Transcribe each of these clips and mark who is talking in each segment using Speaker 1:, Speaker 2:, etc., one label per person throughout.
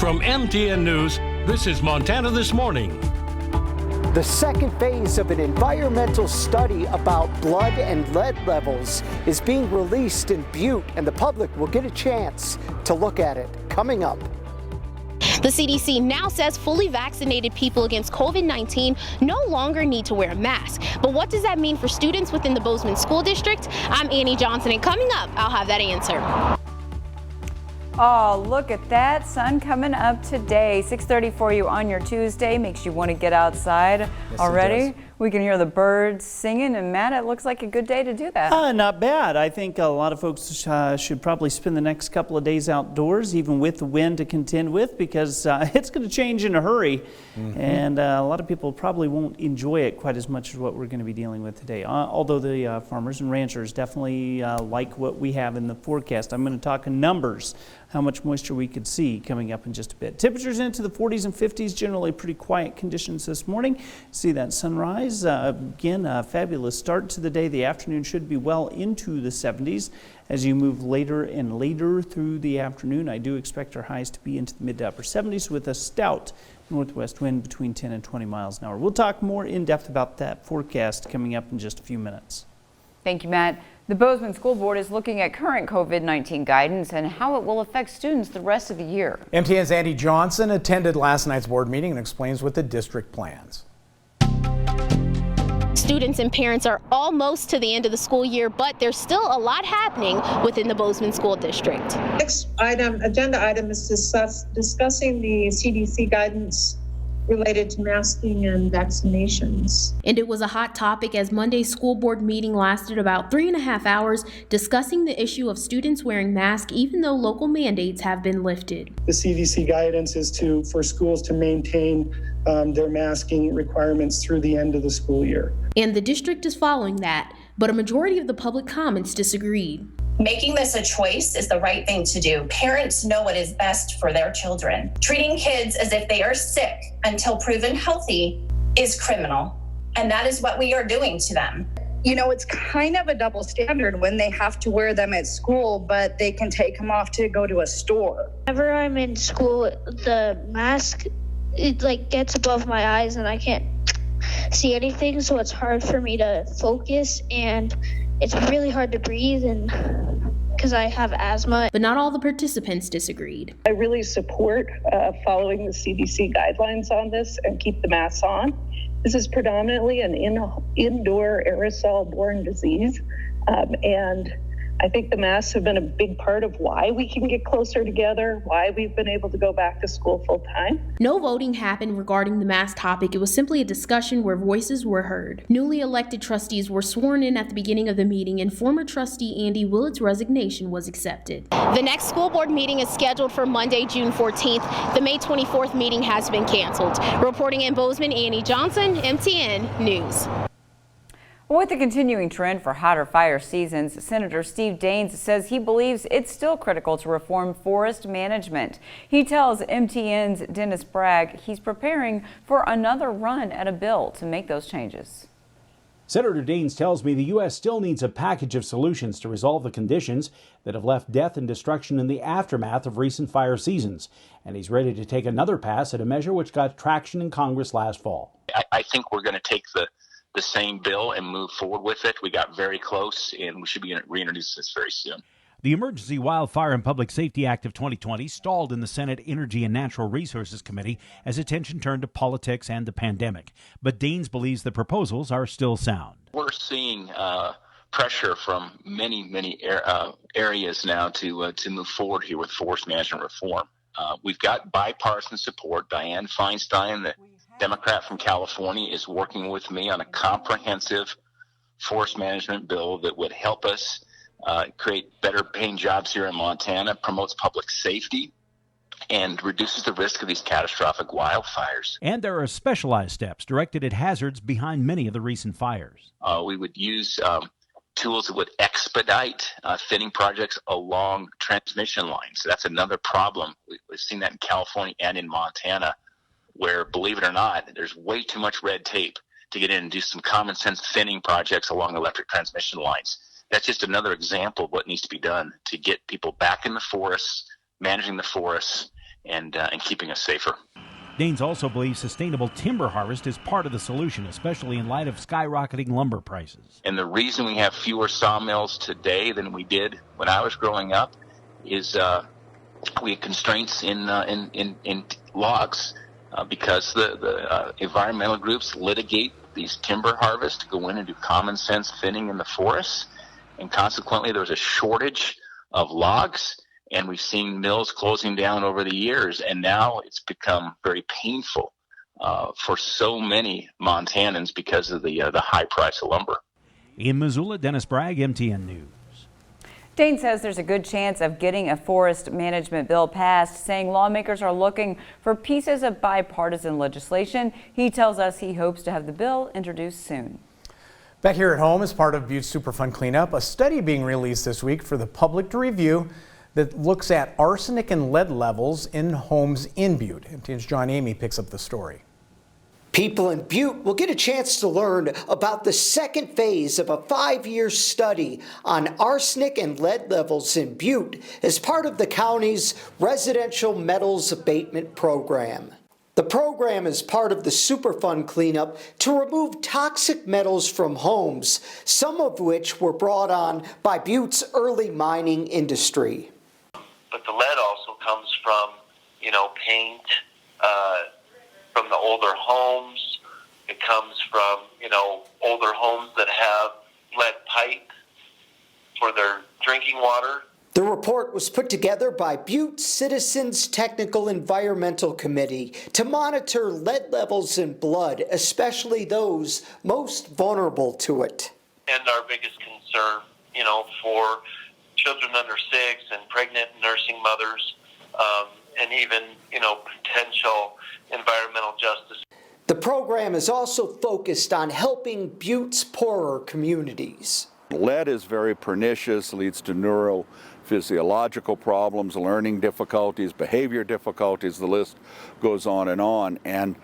Speaker 1: From MTN News, this is Montana This Morning.
Speaker 2: The second phase of an environmental study about blood and lead levels is being released in Butte, and the public will get a chance to look at it. Coming up.
Speaker 3: The CDC now says fully vaccinated people against COVID-19 no longer need to wear a mask. But what does that mean for students within the Bozeman School District? I'm Annie Johnson, and coming up, I'll have that answer.
Speaker 4: Oh, look at that sun coming up today. 6:30 for you on your Tuesday. Makes you want to get outside already. We can hear the birds singing, and Matt, it looks like a good day to do that.
Speaker 5: Not bad. I think a lot of folks should probably spend the next couple of days outdoors, even with the wind to contend with, because it's going to change in a hurry. And a lot of people probably won't enjoy it quite as much as what we're going to be dealing with today. Although the farmers and ranchers definitely like what we have in the forecast. I'm going to talk in numbers, how much moisture we could see coming up in just a bit. Temperatures into the 40s and 50s, generally pretty quiet conditions this morning. See that sunrise. Again, a fabulous start to the day. The afternoon should be well into the 70s. As you move later and later through the afternoon, I do expect our highs to be into the mid to upper 70s with a stout northwest wind between 10 and 20 miles an hour. We'll talk more in depth about that forecast coming up in just a few minutes.
Speaker 4: Thank you, Matt. The Bozeman School Board is looking at current COVID-19 guidance and how it will affect students the rest of the year.
Speaker 6: MTN's Andy Johnson attended last night's board meeting and explains what the district plans.
Speaker 3: Students and parents are almost to the end of the school year, but there's still a lot happening within the Bozeman School District.
Speaker 7: Next agenda item is discussing the CDC guidance related to masking and vaccinations.
Speaker 3: And it was a hot topic as Monday's school board meeting lasted about 3.5 hours discussing the issue of students wearing masks even though local mandates have been lifted.
Speaker 8: The CDC guidance is for schools to maintain their masking requirements through the end of the school year.
Speaker 3: And the district is following that, but a majority of the public comments disagreed.
Speaker 9: Making this a choice is the right thing to do. Parents know what is best for their children. Treating kids as if they are sick until proven healthy is criminal, and that is what we are doing to them.
Speaker 10: You know, it's kind of a double standard when they have to wear them at school, but they can take them off to go to a store.
Speaker 11: Whenever I'm in school, the mask, it gets above my eyes and I can't see anything, so it's hard for me to focus and it's really hard to breathe and because I have asthma.
Speaker 3: But not all the participants disagreed.
Speaker 10: I really support following the CDC guidelines on this and keep the masks on. This is predominantly an indoor aerosol-borne disease, and I think the masks have been a big part of why we can get closer together, why we've been able to go back to school full time.
Speaker 3: No voting happened regarding the mask topic. It was simply a discussion where voices were heard. Newly elected trustees were sworn in at the beginning of the meeting, and former trustee Andy Willett's resignation was accepted. The next school board meeting is scheduled for Monday, June 14th. The May 24th meeting has been canceled. Reporting in Bozeman, Annie Johnson, MTN News.
Speaker 4: With the continuing trend for hotter fire seasons, Senator Steve Daines says he believes it's still critical to reform forest management. He tells MTN's Dennis Bragg he's preparing for another run at a bill to make those changes.
Speaker 12: Senator Daines tells me the U.S. still needs a package of solutions to resolve the conditions that have left death and destruction in the aftermath of recent fire seasons. And he's ready to take another pass at a measure which got traction in Congress last fall.
Speaker 13: I think we're going to take the same bill and move forward with it. We got very close, and we should be reintroducing this very soon.
Speaker 12: The Emergency Wildfire and Public Safety Act of 2020 stalled in the Senate Energy and Natural Resources Committee as attention turned to politics and the pandemic. But Daines believes the proposals are still sound.
Speaker 13: We're seeing pressure from many areas now to move forward here with forest management reform. We've got bipartisan support. Dianne Feinstein, the Democrat from California, is working with me on a comprehensive forest management bill that would help us create better paying jobs here in Montana, promotes public safety, and reduces the risk of these catastrophic wildfires.
Speaker 12: And there are specialized steps directed at hazards behind many of the recent fires.
Speaker 13: We would use tools that would expedite thinning projects along transmission lines. So that's another problem. We've seen that in California and in Montana, where, believe it or not, there's way too much red tape to get in and do some common sense thinning projects along electric transmission lines. That's just another example of what needs to be done to get people back in the forests, managing the forests, and keeping us safer.
Speaker 12: Daines also believes sustainable timber harvest is part of the solution, especially in light of skyrocketing lumber prices.
Speaker 13: And the reason we have fewer sawmills today than we did when I was growing up is we had constraints in logs because the environmental groups litigate these timber harvests to go in and do common sense thinning in the forests, and consequently there's a shortage of logs. And we've seen mills closing down over the years, and now it's become very painful for so many Montanans because of the high price of lumber.
Speaker 12: In Missoula, Dennis Bragg, MTN News.
Speaker 4: Daines says there's a good chance of getting a forest management bill passed, saying lawmakers are looking for pieces of bipartisan legislation. He tells us he hopes to have the bill introduced soon.
Speaker 6: Back here at home, as part of Butte's Superfund cleanup, a study being released this week for the public to review that looks at arsenic and lead levels in homes in Butte. MTN's John Amy picks up the story.
Speaker 2: People in Butte will get a chance to learn about the second phase of a 5-year study on arsenic and lead levels in Butte as part of the county's residential metals abatement program. The program is part of the Superfund cleanup to remove toxic metals from homes, some of which were brought on by Butte's early mining industry.
Speaker 14: But the lead also comes from, paint, from the older homes. It comes from, older homes that have lead pipe for their drinking water.
Speaker 2: The report was put together by Butte Citizens Technical Environmental Committee to monitor lead levels in blood, especially those most vulnerable to it.
Speaker 14: And our biggest concern, for children under 6 and pregnant nursing mothers, and even, potential environmental justice.
Speaker 2: The program is also focused on helping Butte's poorer communities.
Speaker 15: Lead is very pernicious, leads to neurophysiological problems, learning difficulties, behavior difficulties, the list goes on. And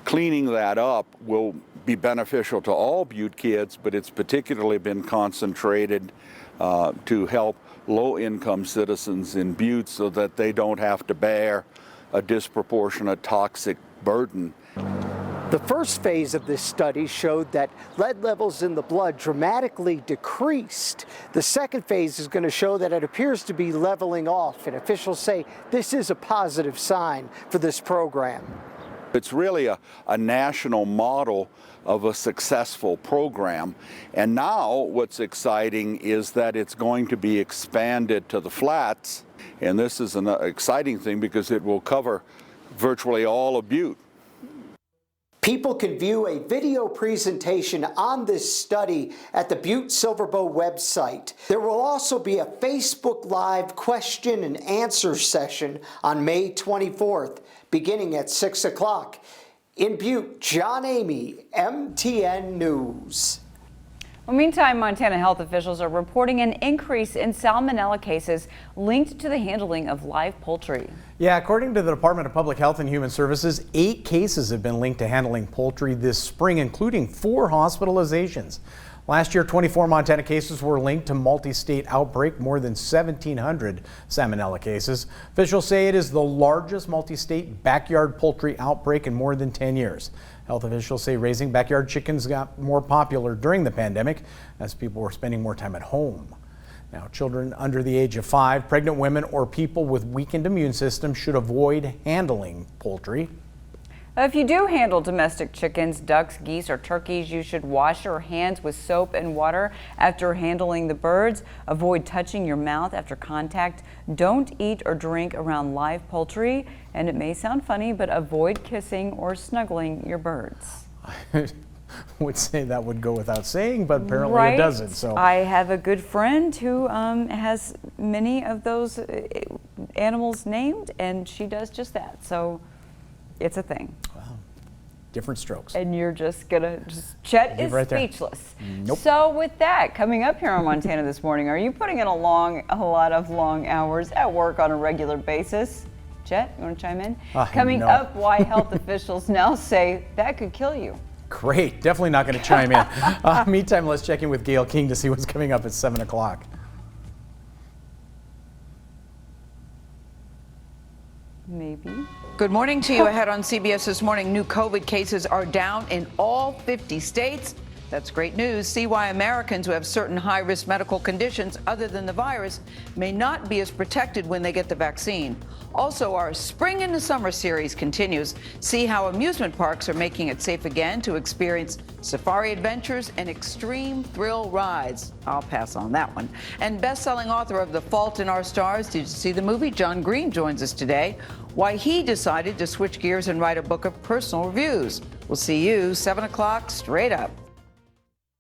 Speaker 15: cleaning that up will be beneficial to all Butte kids, but it's particularly been concentrated to help low-income citizens in Butte so that they don't have to bear a disproportionate toxic burden.
Speaker 2: The first phase of this study showed that lead levels in the blood dramatically decreased. The second phase is going to show that it appears to be leveling off, and officials say this is a positive sign for this program.
Speaker 15: It's really a national model of a successful program. And now what's exciting is that it's going to be expanded to the flats. And this is an exciting thing because it will cover virtually all of Butte.
Speaker 2: People can view a video presentation on this study at the Butte Silverbow website. There will also be a Facebook Live question and answer session on May 24th, beginning at 6 o'clock. In Butte, John Amy, MTN News.
Speaker 4: Well, meantime, Montana health officials are reporting an increase in salmonella cases linked to the handling of live poultry.
Speaker 6: Yeah, according to the Department of Public Health and Human Services, 8 cases have been linked to handling poultry this spring, including 4 hospitalizations. Last year, 24 Montana cases were linked to multi-state outbreak, more than 1,700 salmonella cases. Officials say it is the largest multi-state backyard poultry outbreak in more than 10 years. Health officials say raising backyard chickens got more popular during the pandemic as people were spending more time at home. Now, children under the age of 5, pregnant women, or people with weakened immune systems should avoid handling poultry.
Speaker 4: If you do handle domestic chickens, ducks, geese, or turkeys, you should wash your hands with soap and water after handling the birds. Avoid touching your mouth after contact. Don't eat or drink around live poultry. And it may sound funny, but avoid kissing or snuggling your birds.
Speaker 6: I would say that would go without saying, but apparently
Speaker 4: Right?
Speaker 6: it doesn't. So
Speaker 4: I have a good friend who has many of those animals named, and she does just that. So it's a thing.
Speaker 6: Wow. Different strokes.
Speaker 4: And you're just Chet is
Speaker 6: right there.
Speaker 4: speechless.
Speaker 6: Nope.
Speaker 4: So with that, coming up here on Montana This Morning, are you putting in a lot of long hours at work on a regular basis? Chet, you want to chime in? Coming
Speaker 6: no.
Speaker 4: up, why health officials now say that could kill you.
Speaker 6: Great. Definitely not going to chime in. Meantime, let's check in with Gail King to see what's coming up at 7 o'clock.
Speaker 4: maybe.
Speaker 16: Good morning to you. Ahead on CBS This Morning, new COVID cases are down in all 50 states. That's great news. See why Americans who have certain high-risk medical conditions other than the virus may not be as protected when they get the vaccine. Also, our Spring into Summer series continues. See how amusement parks are making it safe again to experience safari adventures and extreme thrill rides. I'll pass on that one. And best-selling author of The Fault in Our Stars, did you see the movie? John Green joins us today. Why he decided to switch gears and write a book of personal reviews. We'll see you 7 o'clock straight up.